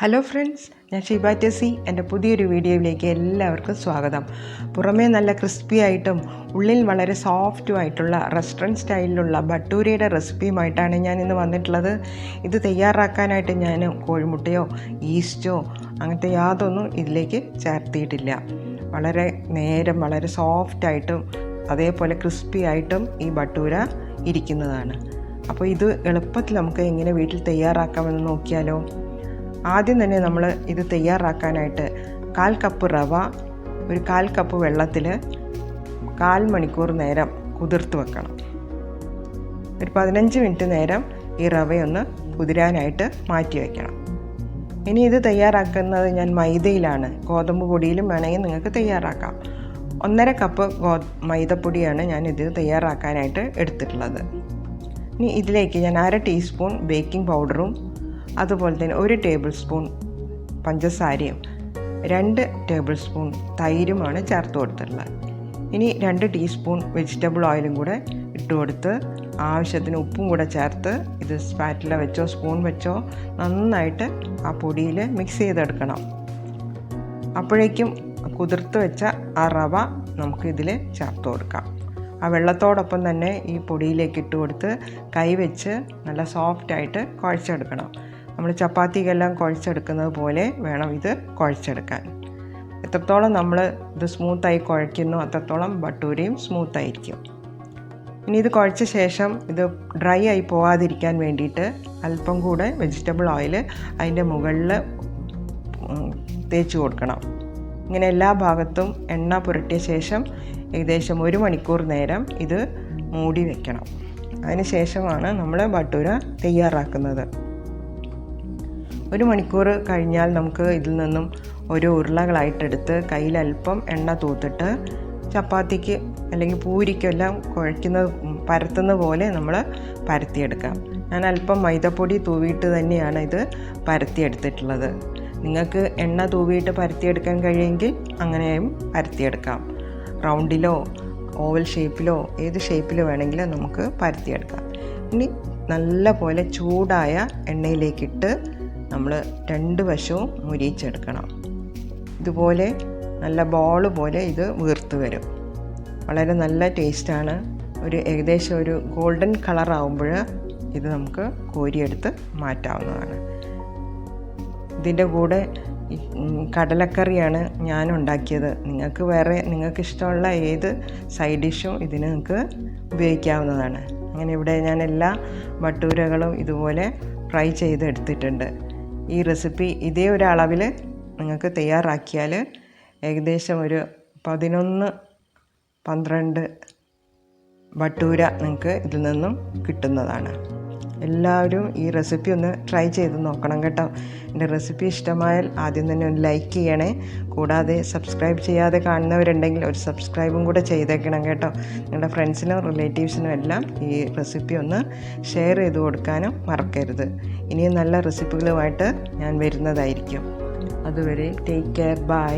Hello friends, ഞാൻ ഷീബ ടെസി. എൻ്റെ പുതിയൊരു വീഡിയോയിലേക്ക് എല്ലാവർക്കും സ്വാഗതം. പുറമേ നല്ല ക്രിസ്പി ആയിട്ടും ഉള്ളിൽ വളരെ സോഫ്റ്റും ആയിട്ടുള്ള റെസ്റ്റോറൻറ്റ് സ്റ്റൈലിലുള്ള ഭട്ടൂരയുടെ റെസിപ്പിയുമായിട്ടാണ് ഞാൻ ഇന്ന് വന്നിട്ടുള്ളത്. ഇത് തയ്യാറാക്കാനായിട്ട് ഞാൻ കോഴിമുട്ടയോ ഈസ്റ്റോ അങ്ങനത്തെ യാതൊന്നും ഇതിലേക്ക് ചേർത്തിയിട്ടില്ല. വളരെ സോഫ്റ്റായിട്ടും അതേപോലെ ക്രിസ്പി ആയിട്ടും ഈ ഭട്ടൂര ഇരിക്കുന്നതാണ്. അപ്പോൾ ഇത് എളുപ്പത്തിൽ നമുക്ക് എങ്ങനെ വീട്ടിൽ തയ്യാറാക്കാമെന്ന് നോക്കിയാലോ. ആദ്യം തന്നെ നമ്മൾ ഇത് തയ്യാറാക്കാനായിട്ട് 1/4 കപ്പ് റവ 1/4 കപ്പ് വെള്ളത്തിൽ 1/4 മണിക്കൂർ നേരം കുതിർത്ത് വെക്കണം. ഒരു 15 മിനിറ്റ് നേരം ഈ റവയൊന്ന് കുതിരാനായിട്ട് മാറ്റി വയ്ക്കണം. ഇനി ഇത് തയ്യാറാക്കുന്നത് ഞാൻ മൈദയിലാണ്. ഗോതമ്പ് പൊടിയിലും വേണമെങ്കിൽ നിങ്ങൾക്ക് തയ്യാറാക്കാം. 1.5 കപ്പ് മൈദപ്പൊടിയാണ് ഞാൻ ഇത് തയ്യാറാക്കാനായിട്ട് എടുത്തിട്ടുള്ളത്. ഇനി ഇതിലേക്ക് ഞാൻ 1/2 ടീസ്പൂൺ ബേക്കിംഗ് പൗഡറും അതുപോലെ തന്നെ 1 ടേബിൾ സ്പൂൺ പഞ്ചസാരയും 2 ടേബിൾ സ്പൂൺ തൈരുമാണ് ചേർത്ത് കൊടുത്തിട്ടുള്ളത്. ഇനി 2 ടീസ്പൂൺ വെജിറ്റബിൾ ഓയിലും കൂടെ ഇട്ട് കൊടുത്ത് ആവശ്യത്തിന് ഉപ്പും കൂടെ ചേർത്ത് ഇത് സ്പാറ്റില വെച്ചോ സ്പൂൺ വെച്ചോ നന്നായിട്ട് ആ പൊടിയിൽ മിക്സ് ചെയ്തെടുക്കണം. അപ്പോഴേക്കും കുതിർത്ത് വെച്ച ആ റവ നമുക്ക് ഇതിൽ ചേർത്ത് കൊടുക്കാം. ആ വെള്ളത്തോടൊപ്പം തന്നെ ഈ പൊടിയിലേക്ക് ഇട്ട് കൊടുത്ത് കൈ വെച്ച് നല്ല സോഫ്റ്റായിട്ട് കുഴച്ചെടുക്കണം. നമ്മൾ ചപ്പാത്തിക്കെല്ലാം കുഴച്ചെടുക്കുന്നത് പോലെ വേണം ഇത് കുഴച്ചെടുക്കാൻ. എത്രത്തോളം നമ്മൾ ഇത് സ്മൂത്തായി കുഴയ്ക്കുന്നു അത്രത്തോളം ഭട്ടൂരയും സ്മൂത്തായിരിക്കും. ഇനി ഇത് കുഴച്ച ശേഷം ഇത് ഡ്രൈ ആയി പോകാതിരിക്കാൻ വേണ്ടിയിട്ട് അല്പം കൂടെ വെജിറ്റബിൾ ഓയിൽ അതിൻ്റെ മുകളിൽ തേച്ച് കൊടുക്കണം. ഇങ്ങനെ എല്ലാ ഭാഗത്തും എണ്ണ പുരട്ടിയ ശേഷം ഏകദേശം 1 മണിക്കൂർ നേരം ഇത് മൂടി വയ്ക്കണം. അതിന് ശേഷമാണ് നമ്മൾ ഭട്ടൂര തയ്യാറാക്കുന്നത്. 1 മണിക്കൂർ കഴിഞ്ഞാൽ നമുക്ക് ഇതിൽ നിന്നും ഓരോ ഉരുളകളായിട്ടെടുത്ത് കയ്യിൽ അല്പം എണ്ണ തൂത്തിട്ട് ചപ്പാത്തിക്ക് അല്ലെങ്കിൽ പൂരിക്കെല്ലാം പരത്തുന്ന പോലെ നമ്മൾ പരത്തിയെടുക്കാം. ഞാൻ അല്പം മൈദപ്പൊടി തൂവിയിട്ട് തന്നെയാണ് ഇത് പരത്തിയെടുത്തിട്ടുള്ളത്. നിങ്ങൾക്ക് എണ്ണ തൂവിയിട്ട് പരത്തിയെടുക്കാൻ കഴിയുമെങ്കിൽ അങ്ങനെയും പരത്തിയെടുക്കാം. റൗണ്ടിലോ ഓവൽ ഷേപ്പിലോ ഏത് ഷേപ്പിൽ വേണമെങ്കിലും നമുക്ക് പരത്തിയെടുക്കാം. ഇനി നല്ല പോലെ ചൂടായ എണ്ണയിലേക്കിട്ട് നമ്മൾ 2 വശവും മുരിയിച്ചെടുക്കണം. ഇതുപോലെ നല്ല ബോൾ പോലെ ഇത് വീർത്ത് വരും. വളരെ നല്ല ടേസ്റ്റാണ്. ഏകദേശം ഒരു ഗോൾഡൻ കളറാകുമ്പോൾ ഇത് നമുക്ക് കോരിയെടുത്ത് മാറ്റാവുന്നതാണ്. ഇതിൻ്റെ കൂടെ കടലക്കറിയാണ് ഞാൻ ഉണ്ടാക്കിയത്. നിങ്ങൾക്ക് ഇഷ്ടമുള്ള ഏത് സൈഡ് ഡിഷും ഇതിന് നിങ്ങൾക്ക് ഉപയോഗിക്കാവുന്നതാണ്. അങ്ങനെ ഇവിടെ ഞാൻ എല്ലാ ഭട്ടൂരകളും ഇതുപോലെ ഫ്രൈ ചെയ്തെടുത്തിട്ടുണ്ട്. ഈ റെസിപ്പി ഇതേ ഒരു അളവിൽ നിങ്ങൾക്ക് തയ്യാറാക്കിയാൽ ഏകദേശം ഒരു 11-12 ഭട്ടൂര നിങ്ങൾക്ക് ഇതിൽ നിന്നും കിട്ടുന്നതാണ്. എല്ലാവരും ഈ റെസിപ്പി ഒന്ന് ട്രൈ ചെയ്ത് നോക്കണം കേട്ടോ. എൻ്റെ റെസിപ്പി ഇഷ്ടമായാൽ ആദ്യം തന്നെ ഒന്ന് ലൈക്ക് ചെയ്യണേ. കൂടാതെ സബ്സ്ക്രൈബ് ചെയ്യാതെ കാണുന്നവരുണ്ടെങ്കിൽ ഒരു സബ്സ്ക്രൈബും കൂടെ ചെയ്തേക്കണം കേട്ടോ. നിങ്ങളുടെ ഫ്രണ്ട്സിനും റിലേറ്റീവ്സിനും എല്ലാം ഈ റെസിപ്പി ഒന്ന് ഷെയർ ചെയ്ത് കൊടുക്കാനും മറക്കരുത്. ഇനിയും നല്ല റെസിപ്പികളുമായിട്ട് ഞാൻ വരുന്നതായിരിക്കും. അതുവരെ ടേക്ക് കെയർ, ബൈ.